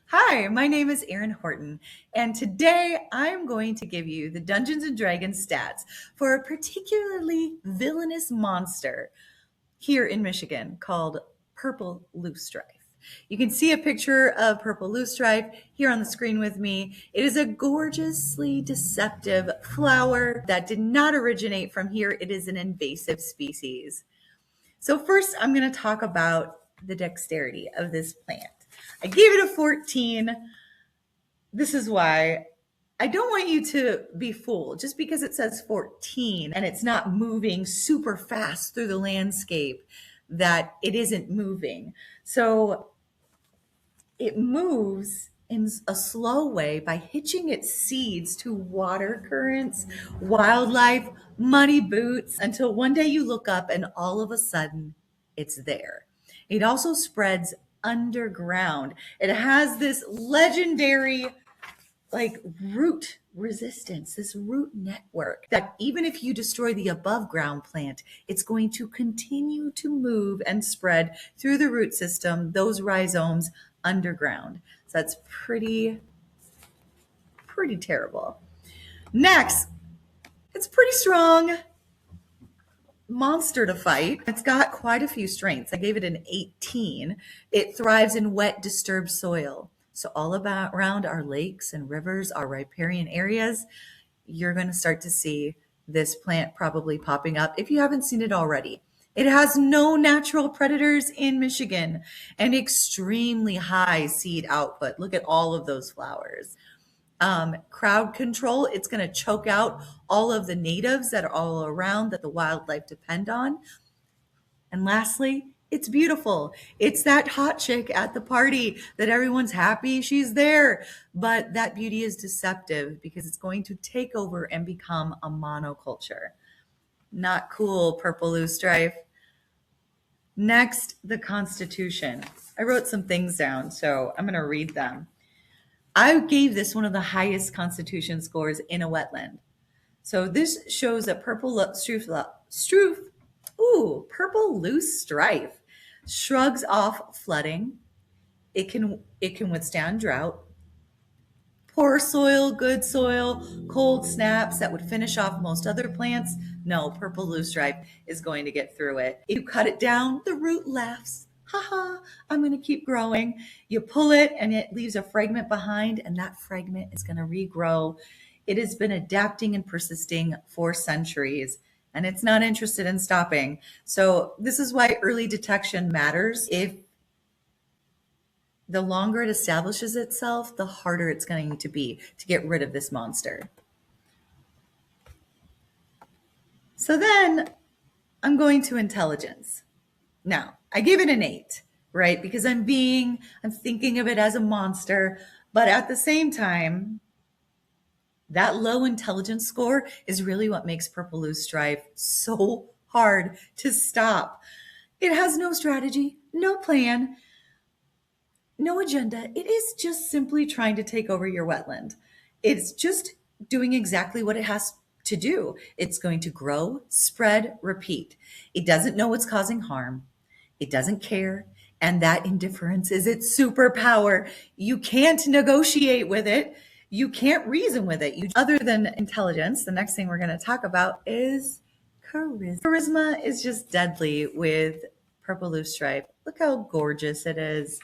Hi, my name is Erin Horton, and today I'm going to give you the Dungeons and Dragons stats for a particularly villainous monster here in Michigan called Purple Loosestrife. You can see a picture of Purple Loosestrife here on the screen with me. It is a gorgeously deceptive flower that did not originate from here. It is an invasive species. So first, I'm going to talk about the dexterity of this plant. I gave it a 14. This is why I don't want you to be fooled just because it says 14 and it's not moving super fast through the landscape that it isn't moving. So it moves in a slow way by hitching its seeds to water currents, wildlife, muddy boots, until one day you look up and all of a sudden it's there. It also spreads underground. It has this legendary root resistance, this root network that even if you destroy the above ground plant, it's going to continue to move and spread through the root system, those rhizomes underground. So that's pretty terrible. Next, it's pretty strong monster to fight. It's got quite a few strengths. I gave it an 18. It thrives in wet, disturbed soil. So all about around our lakes and rivers, our riparian areas, you're going to start to see this plant probably popping up if you haven't seen it already. It has no natural predators in Michigan and extremely high seed output. Look at all of those flowers. Crowd control, it's going to choke out all of the natives that are all around that the wildlife depend on. And lastly, it's beautiful. It's that hot chick at the party that everyone's happy she's there. But that beauty is deceptive because it's going to take over and become a monoculture. Not cool, Purple Loosestrife. Next, the Constitution. I wrote some things down, so I'm going to read them. I gave this one of the highest Constitution scores in a wetland. So this shows that Purple Loosestrife shrugs off flooding. It can withstand drought. Poor soil, good soil, cold snaps that would finish off most other plants. No, Purple Loosestrife is going to get through it. If you cut it down, the root laughs. Haha, I'm going to keep growing. You pull it and it leaves a fragment behind, and that fragment is going to regrow. It has been adapting and persisting for centuries, and it's not interested in stopping. So this is why early detection matters. If the longer it establishes itself, the harder it's going to be to get rid of this monster. So then I'm going to intelligence. Now, I gave it an 8, right? Because I'm thinking of it as a monster, but at the same time, that low intelligence score is really what makes Purple Loosestrife so hard to stop. It has no strategy, no plan, no agenda. It is just simply trying to take over your wetland. It's just doing exactly what it has to do. It's going to grow, spread, repeat. It doesn't know what's causing harm. It doesn't care. And that indifference is its superpower. You can't negotiate with it. You can't reason with it. Other than intelligence, the next thing we're going to talk about is charisma. Charisma is just deadly with Purple Loosestrife. Look how gorgeous it is.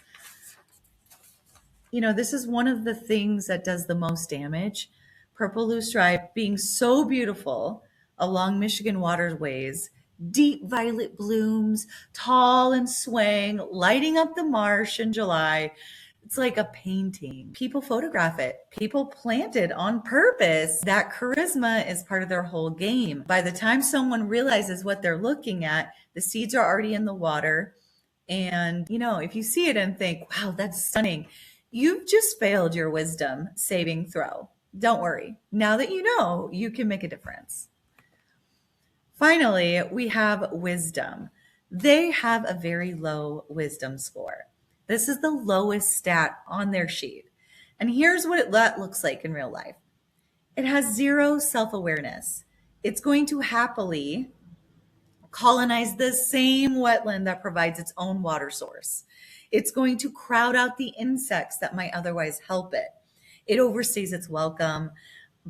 You know, this is one of the things that does the most damage. Purple Loosestrife being so beautiful along Michigan waterways, deep violet blooms, tall and swaying, lighting up the marsh in July. It's like a painting. People photograph it. People plant it on purpose. That charisma is part of their whole game. By the time someone realizes what they're looking at, the seeds are already in the water. And, you know, if you see it and think, wow, that's stunning, you've just failed your wisdom saving throw. Don't worry. Now that you know, you can make a difference. Finally, we have wisdom. They have a very low wisdom score. This is the lowest stat on their sheet. And here's what it looks like in real life. It has 0 self-awareness. It's going to happily colonize the same wetland that provides its own water source. It's going to crowd out the insects that might otherwise help it. It overstays its welcome,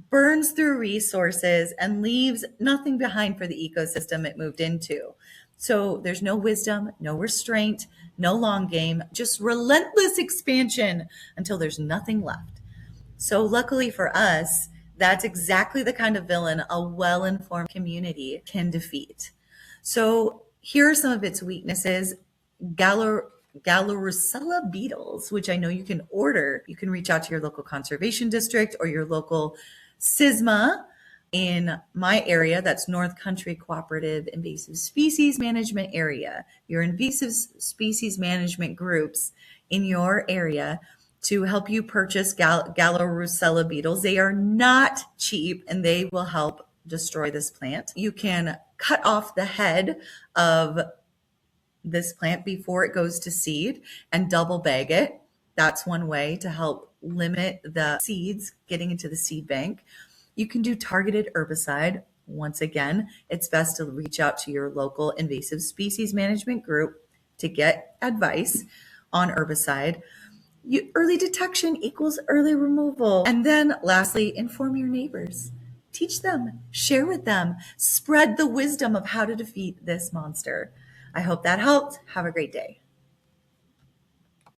burns through resources, and leaves nothing behind for the ecosystem it moved into. So there's no wisdom, no restraint, no long game, just relentless expansion until there's nothing left. So luckily for us, that's exactly the kind of villain a well-informed community can defeat. So here are some of its weaknesses. Galerucella beetles, which I know you can order. You can reach out to your local conservation district or your local SISMA. In my area, that's North Country Cooperative Invasive Species Management Area, your invasive species management groups in your area to help you purchase Galerucella beetles. They are not cheap and they will help destroy this plant. You can cut off the head of this plant before it goes to seed and double bag it. That's one way to help limit the seeds getting into the seed bank. You can do targeted herbicide. Once again, it's best to reach out to your local invasive species management group to get advice on herbicide. Early detection equals early removal. And then lastly, inform your neighbors. Teach them, share with them, spread the wisdom of how to defeat this monster. I hope that helped. Have a great day.